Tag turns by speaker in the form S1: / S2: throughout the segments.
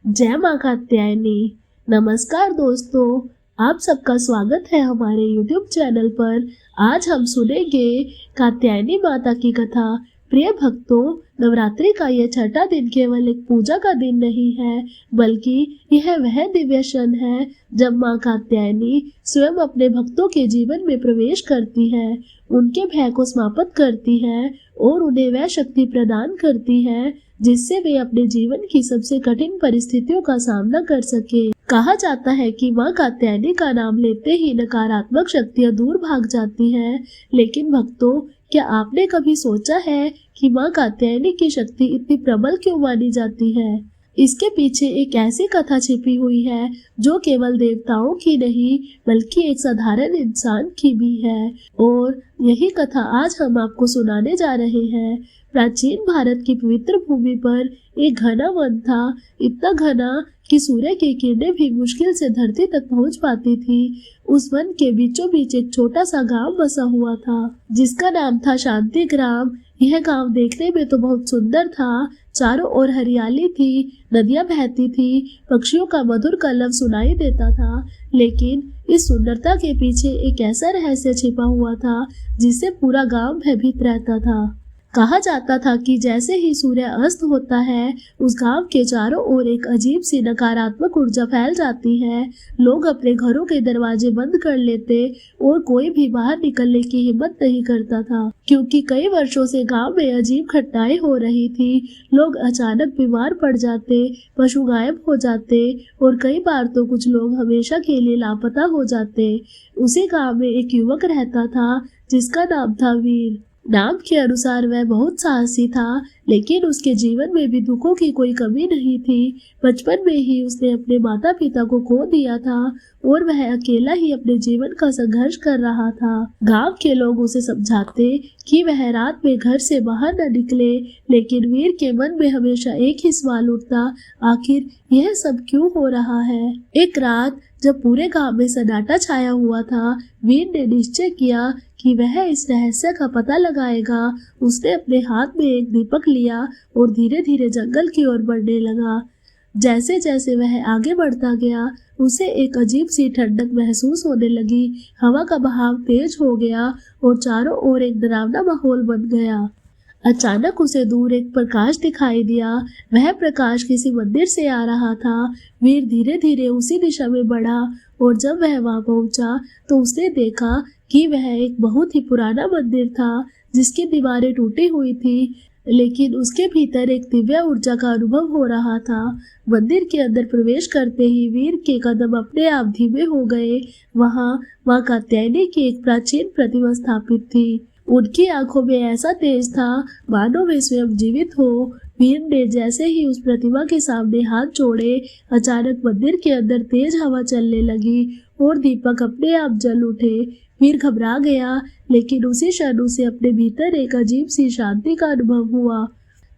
S1: जय माँ कात्यायनी। नमस्कार दोस्तों, आप सबका स्वागत है हमारे YouTube चैनल पर। आज हम सुनेंगे कात्यायनी माता की कथा। प्रिय भक्तों, नवरात्रि का यह छठा दिन केवल एक पूजा का दिन नहीं है, बल्कि यह वह दिव्य क्षण है जब माँ कात्यायनी स्वयं अपने भक्तों के जीवन में प्रवेश करती है, उनके भय को समाप्त करती है और उन्हें वह शक्ति प्रदान करती है जिससे वे अपने जीवन की सबसे कठिन परिस्थितियों का सामना कर सके। कहा जाता है कि माँ कात्यायनी का नाम लेते ही नकारात्मक शक्तियाँ दूर भाग जाती हैं, लेकिन भक्तों, क्या आपने कभी सोचा है कि माँ कात्यायनी की शक्ति इतनी प्रबल क्यों मानी जाती है? इसके पीछे एक ऐसी कथा छिपी हुई है जो केवल देवताओं की नहीं बल्कि एक साधारण इंसान की भी है, और यही कथा आज हम आपको सुनाने जा रहे हैं। प्राचीन भारत की पवित्र भूमि पर एक घना वन था, इतना घना कि सूर्य की किरणें भी मुश्किल से धरती तक पहुंच पाती थी। उस वन के बीचों बीच एक छोटा सा गांव बसा हुआ था जिसका नाम था शांति ग्राम। यह गांव देखने में तो बहुत सुंदर था, चारों ओर हरियाली थी, नदियां बहती थी, पक्षियों का मधुर कलरव सुनाई देता था, लेकिन इस सुंदरता के पीछे एक ऐसा रहस्य छिपा हुआ था जिससे पूरा गांव भयभीत रहता था। कहा जाता था कि जैसे ही सूर्य अस्त होता है, उस गांव के चारों ओर एक अजीब सी नकारात्मक ऊर्जा फैल जाती है। लोग अपने घरों के दरवाजे बंद कर लेते और कोई भी बाहर निकलने की हिम्मत नहीं करता था, क्योंकि कई वर्षों से गांव में अजीब घटनाएं हो रही थी। लोग अचानक बीमार पड़ जाते, पशु गायब हो जाते और कई बार तो कुछ लोग हमेशा के लिए लापता हो जाते। उसी गाँव में एक युवक रहता था जिसका नाम था वीर। नाम के अनुसार वह बहुत साहसी था, लेकिन उसके जीवन में भी दुखों की कोई कमी नहीं थी। बचपन में ही उसने अपने माता पिता को खो दिया था और वह अकेला ही अपने जीवन का संघर्ष कर रहा था। गांव के लोग उसे समझाते कि वह रात में घर से बाहर न निकले, लेकिन वीर के मन में हमेशा एक ही सवाल उठता, आखिर यह सब क्यों हो रहा है। एक रात जब पूरे गांव में सन्नाटा छाया हुआ था, वीर ने निश्चय किया कि वह इस रहस्य का पता लगाएगा। उसने अपने हाथ में एक दीपक लिया और धीरे धीरे जंगल की ओर बढ़ने लगा। जैसे जैसे वह आगे बढ़ता गया, उसे एक अजीब सी ठंडक महसूस होने लगी। हवा का बहाव तेज हो गया और चारों ओर एक डरावना माहौल बन गया। अचानक उसे दूर एक प्रकाश दिखाई दिया। वह प्रकाश किसी मंदिर से आ रहा था। वीर धीरे धीरे उसी दिशा में बढ़ा और जब वह वहां पहुंचा तो उसने देखा कि वह एक बहुत ही पुराना मंदिर था जिसकी दीवारें टूटी हुई थी, लेकिन उसके भीतर एक दिव्य ऊर्जा का अनुभव हो रहा था। मंदिर के अंदर प्रवेश करते ही वीर के कदम अपने आप धीमे हो गए। वहां माँ कात्यायनी की एक प्राचीन प्रतिमा स्थापित थी। उनकी आंखों में ऐसा तेज था मानो वे स्वयं जीवित हो। वीर ने जैसे ही उस प्रतिमा के सामने हाथ जोड़े, अचानक मंदिर के अंदर तेज हवा चलने लगी और दीपक अपने आप जल उठे। वीर घबरा गया, लेकिन उसी क्षण उसे अपने भीतर एक अजीब सी शांति का अनुभव हुआ,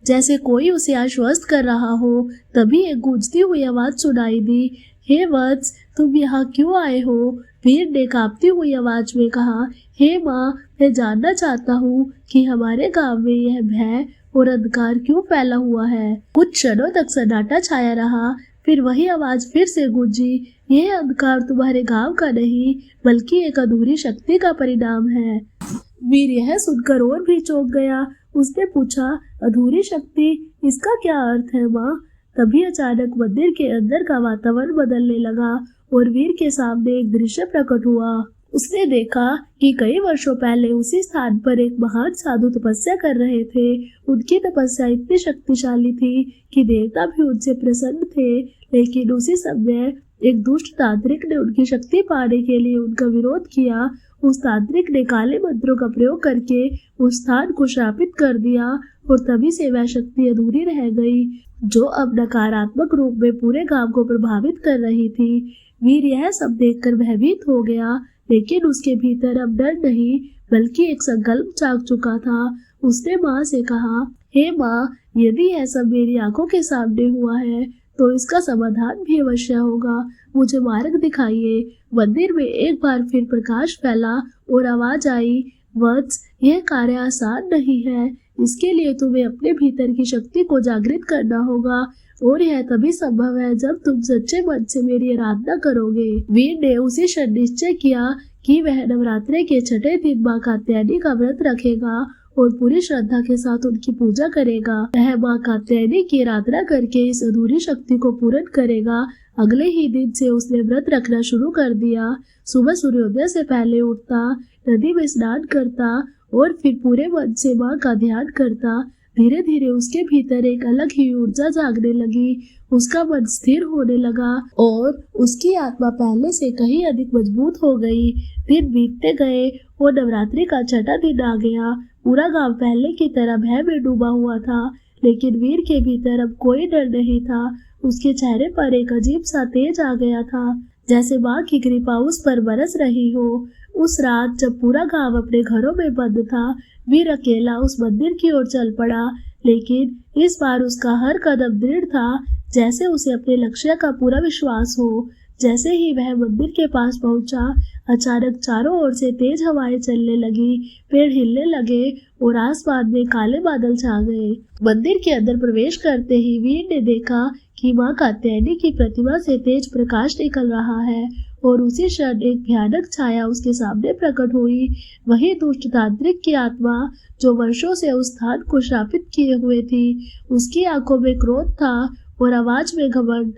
S1: जैसे कोई उसे आश्वस्त कर रहा हो। तभी एक गूंजती हुई आवाज सुनाई दी, हे वत्स, तुम यहाँ क्यों आए हो? वीर ने कांपती हुई आवाज में कहा, हे माँ, मैं जानना चाहता हूँ कि हमारे गांव में यह भय और अंधकार क्यों फैला हुआ है। कुछ क्षणों तक सन्नाटा छाया रहा, फिर वही आवाज फिर से गूंजी, यह अंधकार तुम्हारे गांव का नहीं बल्कि एक अधूरी शक्ति का परिणाम है। वीर यह सुनकर और भी चौंक गया। उसने पूछा, अधूरी शक्ति, इसका क्या अर्थ है माँ? तभी अचानक मंदिर के अंदर का वातावरण बदलने लगा और वीर के सामने एक दृश्य प्रकट हुआ। उसने देखा कि कई वर्षों पहले उसी स्थान पर एक महान साधु तपस्या कर रहे थे। उनकी तपस्या इतनी शक्तिशाली थी कि देवता भी उनसे प्रसन्न थे, लेकिन उसी समय एक दुष्ट तांत्रिक ने उनकी शक्ति पाने के लिए उनका विरोध किया। उस तांत्रिक ने काले मंत्रों का प्रयोग करके उस स्थान को श्रापित कर दिया और तभी से वह शक्ति अधूरी रह गई, जो अब नकारात्मक रूप में पूरे गांव को प्रभावित कर रही थी। वीर यह सब देखकर भयभीत हो गया, लेकिन उसके भीतर अब डर नहीं बल्कि एक संकल्प जाग चुका था। उसने माँ से कहा, हे माँ, यदि यह सब मेरी आंखों के सामने हुआ है तो इसका समाधान भी अवश्य होगा। मुझे मार्ग दिखाइए। मंदिर में एक बार फिर प्रकाश फैला और आवाज आई, वत्स, यह कार्य आसान नहीं है। इसके लिए तुम्हें अपने भीतर की शक्ति को जागृत करना होगा। और यह तभी संभव है जब तुम सच्चे मन से मेरी आराधना करोगे। वीर ने उसी क्षण निश्चय किया कि वह नवरात्रे के छठे दिन मां कात्यायनी का व्रत रखेगा और पूरी श्रद्धा के साथ उनकी पूजा करेगा। वह मां कात्यायनी की आराधना करके इस अधूरी शक्ति को पूर्ण करेगा। अगले ही दिन से उसने व्रत रखना शुरू कर दिया। सुबह सूर्योदय से पहले उठता, नदी में स्नान करता और फिर पूरे मन से मां का ध्यान करता। धीरे धीरे उसके भीतर एक अलग ही ऊर्जा जागने लगी। उसका मन स्थिर होने लगा और उसकी आत्मा पहले से कहीं अधिक मजबूत हो गई। दिन बीतते गए और नवरात्रि का छठा दिन आ गया। पूरा गांव पहले की तरह भय में डूबा हुआ था, लेकिन वीर के भीतर अब कोई डर नहीं था। उसके चेहरे पर एक अजीब सा तेज आ गया था, जैसे मां की कृपा उस पर बरस रही हो। उस रात जब पूरा गांव अपने घरों में बंद था, वीर अकेला उस मंदिर की ओर चल पड़ा। लेकिन इस बार उसका हर कदम दृढ़ था, जैसे उसे अपने लक्ष्य का पूरा विश्वास हो। जैसे ही वह मंदिर के पास पहुंचा, अचानक चारों ओर से तेज हवाएं चलने लगी, पेड़ हिलने लगे और आसमान में काले बादल छा गए। मंदिर के अंदर प्रवेश करते ही वीर ने देखा कि मां कात्यायनी की प्रतिमा से तेज प्रकाश निकल रहा है और उसी क्षण एक भयानक छाया उसके सामने प्रकट हुई। वही दुष्ट तांत्रिक की आत्मा जो वर्षों से उस स्थान को श्रापित किए हुए थी। उसकी आंखों में क्रोध था और आवाज में घमंड।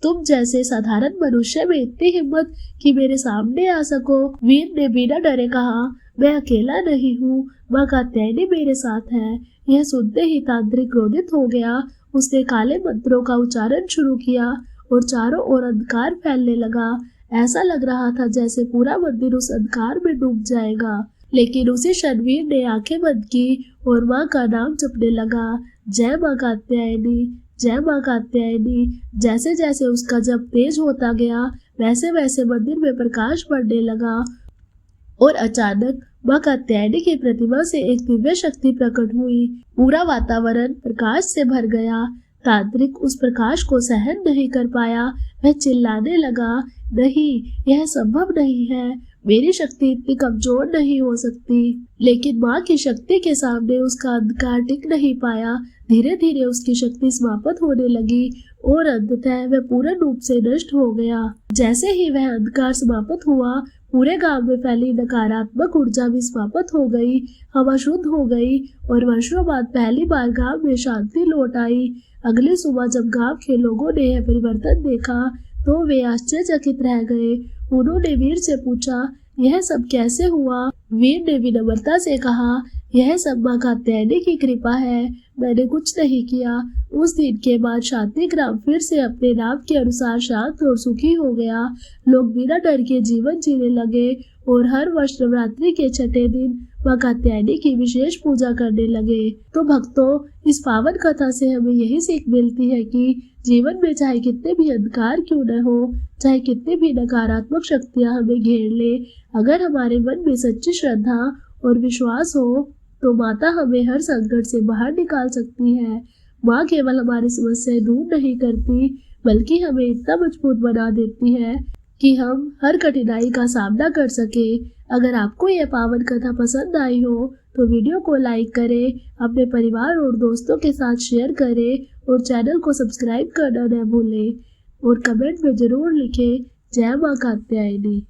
S1: तुम जैसे साधारण मनुष्य में इतनी हिम्मत कि मेरे सामने आ सको। वीर ने बिना डरे कहा, मैं अकेला नहीं हूँ, मां कात्यायनी मेरे साथ है। यह सुनते ही तांत्रिक क्रोधित हो गया। उसने काले मंत्रों का उच्चारण शुरू किया और चारों ओर अंधकार फैलने लगा। ऐसा लग रहा था जैसे पूरा मंदिर उस अंधकार में डूब जाएगा। लेकिन उसी क्षण वीर ने आंखें बंद की और मां का नाम जपने लगा, जय मां कात्यायनी, जय मां कात्यायनी। जैसे जैसे उसका जप तेज होता गया, वैसे वैसे मंदिर में प्रकाश बढ़ने लगा और अचानक मां कात्यायनी की प्रतिमा से एक दिव्य शक्ति प्रकट हुई। पूरा वातावरण प्रकाश से भर गया। तांत्रिक उस प्रकाश को सहन नहीं कर पाया। वह चिल्लाने लगा, नहीं, यह संभव नहीं है, मेरी शक्ति इतनी कमजोर नहीं हो सकती। लेकिन मां की शक्ति के सामने उसका अंधकार टिक नहीं पाया। धीरे धीरे उसकी शक्ति समाप्त होने लगी और अंततः वह पूर्ण रूप से नष्ट हो गया। जैसे ही वह अंधकार समाप्त हुआ, पूरे गांव में फैली नकारात्मक ऊर्जा भी समाप्त हो गई। हवा शुद्ध हो गई और वर्षों बाद पहली बार गांव में शांति लौट आई। अगली सुबह जब गांव के लोगों ने यह परिवर्तन देखा तो वे आश्चर्यचकित रह गए। उन्होंने वीर से पूछा, यह सब कैसे हुआ? वीर ने विनम्रता से कहा, यह सब मां कात्यायनी की कृपा है, मैंने कुछ नहीं किया। उस दिन के बाद शांति ग्राम फिर से अपने नाम के अनुसार शांत और सुखी हो गया। लोग बिना डर के जीवन जीने लगे और हर वर्ष नवरात्रि के छठे दिन मां कात्यायनी की विशेष पूजा करने लगे। तो भक्तों, इस पावन कथा से हमें यही सीख मिलती है कि जीवन में चाहे कितने भी अंधकार क्यों न हो, चाहे कितनी भी नकारात्मक शक्तियां हमें घेर ले, अगर हमारे मन में सच्ची श्रद्धा और विश्वास हो तो माता हमें हर संकट से बाहर निकाल सकती है। माँ केवल हमारी समस्याएं दूर नहीं करती, बल्कि हमें इतना मजबूत बना देती है कि हम हर कठिनाई का सामना कर सके। अगर आपको यह पावन कथा पसंद आई हो तो वीडियो को लाइक करें, अपने परिवार और दोस्तों के साथ शेयर करें और चैनल को सब्सक्राइब करना न भूलें और कमेंट में जरूर लिखें, जय मां कात्यायनी।